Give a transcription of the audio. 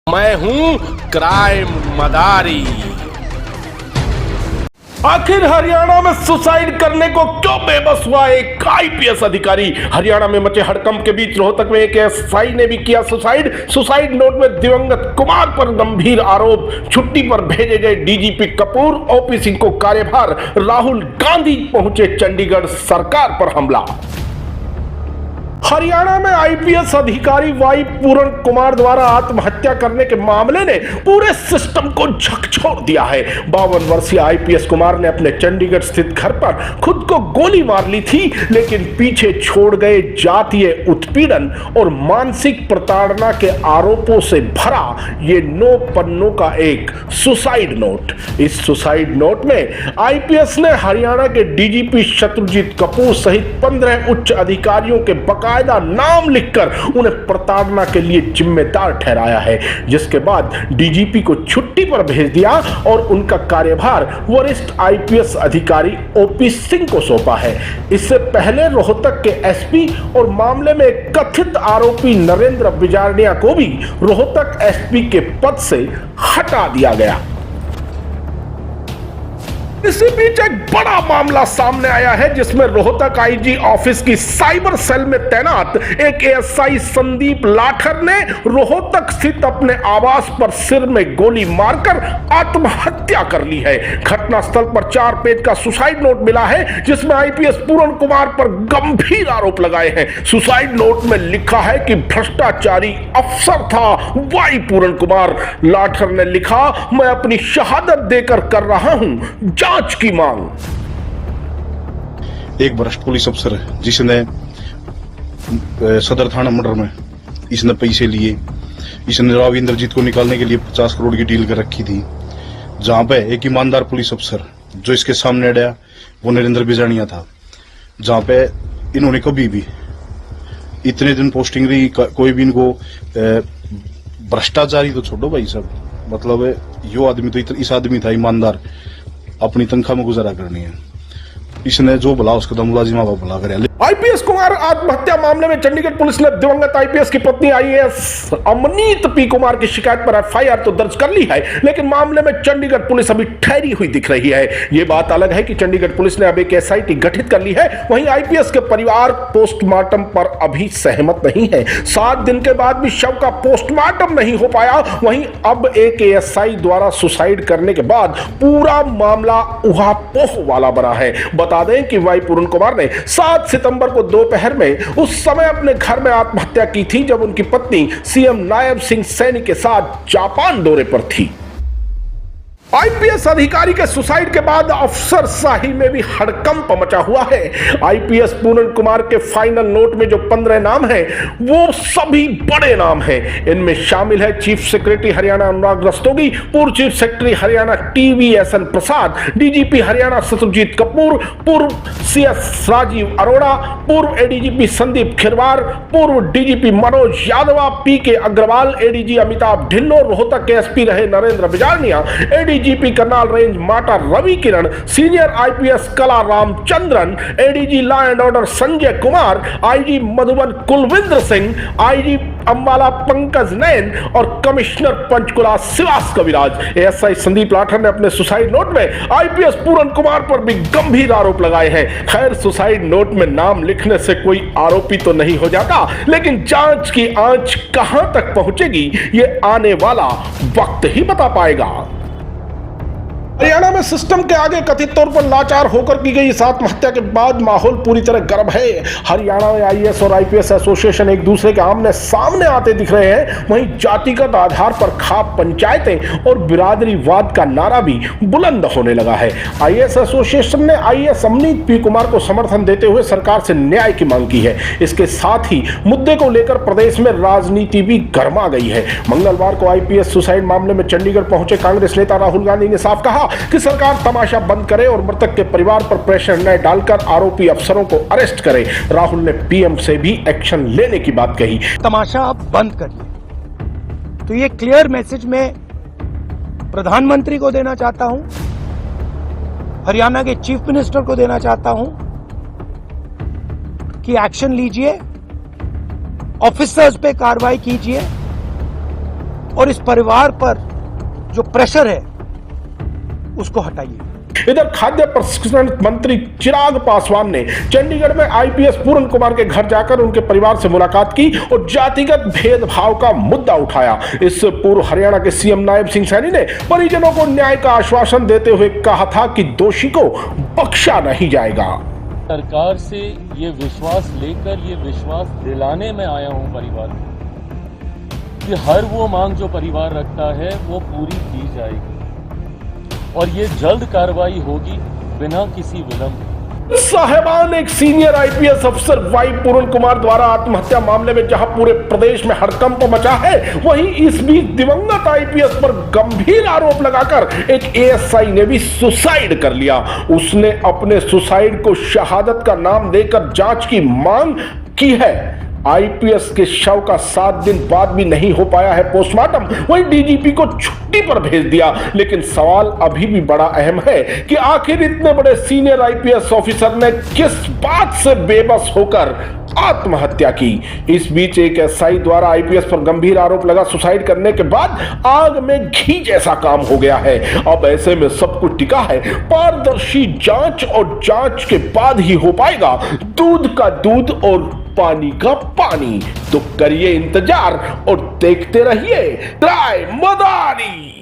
मैं हूं क्राइम मदारी। आखिर हरियाणा में सुसाइड करने को क्यों बेबस हुआ एक आईपीएस अधिकारी? हरियाणा में मचे हड़कंप के बीच रोहतक में एक एसआई ने भी किया सुसाइड नोट में दिवंगत कुमार पर गंभीर आरोप। छुट्टी पर भेजे गए डीजीपी कपूर, ओपी सिंह को कार्यभार, राहुल गांधी पहुंचे चंडीगढ़, सरकार पर हमला। हरियाणा में आईपीएस अधिकारी वाई पूरण कुमार द्वारा आत्महत्या करने के मामले ने पूरे सिस्टम को झकझोर दिया है। 52 वर्षीय आईपीएस कुमार ने अपने चंडीगढ़ स्थित घर पर खुद को गोली मार ली थी, लेकिन पीछे छोड़ गए जातीय उत्पीड़न और मानसिक प्रताड़ना के आरोपों से भरा ये 9 पन्नों का एक सुसाइड नोट। इस सुसाइड नोट में आईपीएस ने हरियाणा के डीजीपी शत्रुजीत कपूर सहित 15 उच्च अधिकारियों के बकायदा नाम लिखकर उन्हें प्रताड़ना के लिए जिम्मेदार ठहराया है, जिसके बाद डीजीपी को छुट्टी पर भेज दिया और उनका कार्यभार वरिष्ठ आईपीएस अधिकारी ओपी सिंह को सौंपा है। इससे पहले रोहतक के एसपी और मामले में कथित आरोपी नरेंद्र बिजारनिया को भी रोहतक एसपी के पद से हटा दिया गया। इसी बीच एक बड़ा मामला सामने आया है, जिसमें रोहतक आईजी ऑफिस की साइबर सेल में तैनात एक एएसआई संदीप लाठर ने रोहतक स्थित अपने आवास पर सिर में गोली मारकर आत्महत्या कर ली है। घटनास्थल पर 4 पेज का सुसाइड नोट मिला है, जिसमें आईपीएस पूरण कुमार पर गंभीर आरोप लगाए हैं। सुसाइड नोट में लिखा है कि भ्रष्टाचारी अफसर था वाई पूरण कुमार। लाठर ने लिखा, मैं अपनी शहादत देकर कर रहा हूं जांच की मांग। एक वरिष्ठ पुलिस अफसर जिसने सदर थाना मर्डर में इसने पैसे लिए, इसने राव इंद्रजीत को निकालने के लिए 50 करोड़ की डील कर रखी थी। जहां पे एक ईमानदार पुलिस अफसर जो इसके सामने अड़ा वो नरेंद्र बिजारनिया था। जहां पे इन्होंने कभी भी इतने दिन पोस्टिंग रही, कोई भी इनको भ्रष्टाचारी तो छोड़ो भाई साहब, मतलब यो आदमी तो इस आदमी था ईमानदार, अपनी तनख्वाह में गुजारा करनी है। इसने जो भला उसका तो मुलाजिमा भला करे। आईपीएस कुमार आत्महत्या मामले में चंडीगढ़ पुलिस ने दिवंगत आईपीएस की पत्नी आईएएस अमनीत पी कुमार की शिकायत पर एफआईआर तो दर्ज कर ली है, लेकिन मामले में चंडीगढ़ पुलिस अभी ठहरी हुई दिख रही है। यह बात अलग है कि चंडीगढ़ पुलिस ने अब एक एसआईटी गठित कर ली है, वहीं आईपीएस के परिवार पोस्टमार्टम पर अभी सहमत नहीं है। 7 दिन के बाद भी शव का पोस्टमार्टम नहीं हो पाया। वहीं अब एक एएसआई द्वारा सुसाइड करने के बाद पूरा मामला उहापोह वाला बना है। बता दें कि वाई पूरण कुमार ने 7 सितंबर को दोपहर में उस समय अपने घर में आत्महत्या की थी, जब उनकी पत्नी सीएम नायब सिंह सैनी के साथ जापान दौरे पर थी। आईपीएस अधिकारी के सुसाइड के बाद अफसरशाही में भी हड़कंप मचा हुआ है। आईपीएस पूरण कुमार के फाइनल नोट में जो 15 नाम हैं, वो सभी बड़े नाम हैं। इनमें शामिल है चीफ सेक्रेटरी हरियाणा अनुराग रस्तोगी, पूर्व chief secretary Haryana TVSN Prasad, DGP Haryana Shatrujeet Kapoor, पूर्व सीएस राजीव अरोड़ा, पूर्व एडीजीपी संदीप खिरवार, पूर्व DGP Manoj Yadav, PK Agarwal, ADG Amitabh Dhillon, Rohtak के एसपी रहे Narendra Bijarnia, ADGP Karnal range Mata Ravi Kiran, senior IPS Kala Ramachandran, ADG law and order Sanjay Kumar, IG Madhuban Kulvinder Singh, IG Ambala Pankaj Nain और कमिश्नर पंचकुला शिवास कविराज। एएसआई संदीप लाठर ने अपने सुसाइड नोट में आईपीएस पूरण कुमार पर भी गंभीर आरोप लगाए हैं। खैर, सुसाइड नोट में नाम लिखने से कोई आरोपी तो नहीं हो जाता, लेकिन जांच की आंच कहां तक पहुंचेगी ये आने वाला वक्त ही बता पाएगा। हरियाणा में सिस्टम के आगे कथित तौर पर लाचार होकर की गई इस आत्महत्या के बाद माहौल पूरी तरह गर्म है। हरियाणा में आईएएस और आईपीएस एसोसिएशन एक दूसरे के आमने सामने आते दिख रहे हैं। वहीं जातिगत आधार पर खाप पंचायतें और बिरादरीवाद का नारा भी बुलंद होने लगा है। आईएएस एसोसिएशन ने आईएएस अमनीत पी कुमार को समर्थन देते हुए सरकार से न्याय की मांग की है। इसके साथ ही मुद्दे को लेकर प्रदेश में राजनीति भी गर्मा गई है। मंगलवार को आईपीएस सुसाइड मामले में चंडीगढ़ पहुंचे कांग्रेस नेता राहुल गांधी ने साफ कहा कि सरकार तमाशा बंद करे और मृतक के परिवार पर प्रेशर न डालकर आरोपी अफसरों को अरेस्ट करे। राहुल ने पीएम से भी एक्शन लेने की बात कही। तमाशा आप बंद करिए। तो ये क्लियर मैसेज मैं प्रधानमंत्री को देना चाहता हूं, हरियाणा के चीफ मिनिस्टर को देना चाहता हूं कि एक्शन लीजिए, ऑफिसर्स पे कार्रवाई कीजिए और इस परिवार पर जो प्रेशर है उसको हटाइए। इधर खाद्य प्रसंस्करण मंत्री चिराग पासवान ने चंडीगढ़ में आईपीएस पूरन कुमार के घर जाकर उनके परिवार से मुलाकात की और जातिगत भेदभाव का मुद्दा उठाया। इस पूर्व हरियाणा के सीएम नायब सिंह सैनी ने परिजनों को न्याय का आश्वासन देते हुए कहा था कि दोषी को बख्शा नहीं जाएगा। सरकार से ये विश्वास लेकर ये विश्वास दिलाने में आया हूं परिवार को कि हर वो मांग जो परिवार रखता है वो पूरी की जाएगी और ये जल्द कार्रवाई होगी बिना किसी विलंब। साहिबान, एक सीनियर आईपीएस अफसर वाई पूरन कुमार द्वारा आत्महत्या मामले में जहां पूरे प्रदेश में हड़कंप मचा है, वहीं इस बीच दिवंगत आईपीएस पर गंभीर आरोप लगाकर एक एएसआई ने भी सुसाइड कर लिया। उसने अपने सुसाइड को शहादत का नाम देकर जांच की मांग की है। आईपीएस के शव का 7 दिन बाद भी नहीं हो पाया है पोस्टमार्टम, वहीं डीजीपी को छुट्टी पर भेज दिया। लेकिन सवाल अभी भी बड़ा अहम है कि आखिर इतने बड़े सीनियर आईपीएस ऑफिसर ने किस बात से बेबस होकर आत्महत्या की। इस बीच एक एसआई द्वारा आईपीएस पर गंभीर आरोप लगा सुसाइड करने के बाद आग में घी जैसा काम हो गया है। अब ऐसे में सब कुछ टिका है पारदर्शी जांच, और जांच के बाद ही हो पाएगा दूध का दूध और पानी का पानी। तो करिए इंतजार और देखते रहिए ट्राई मदारी।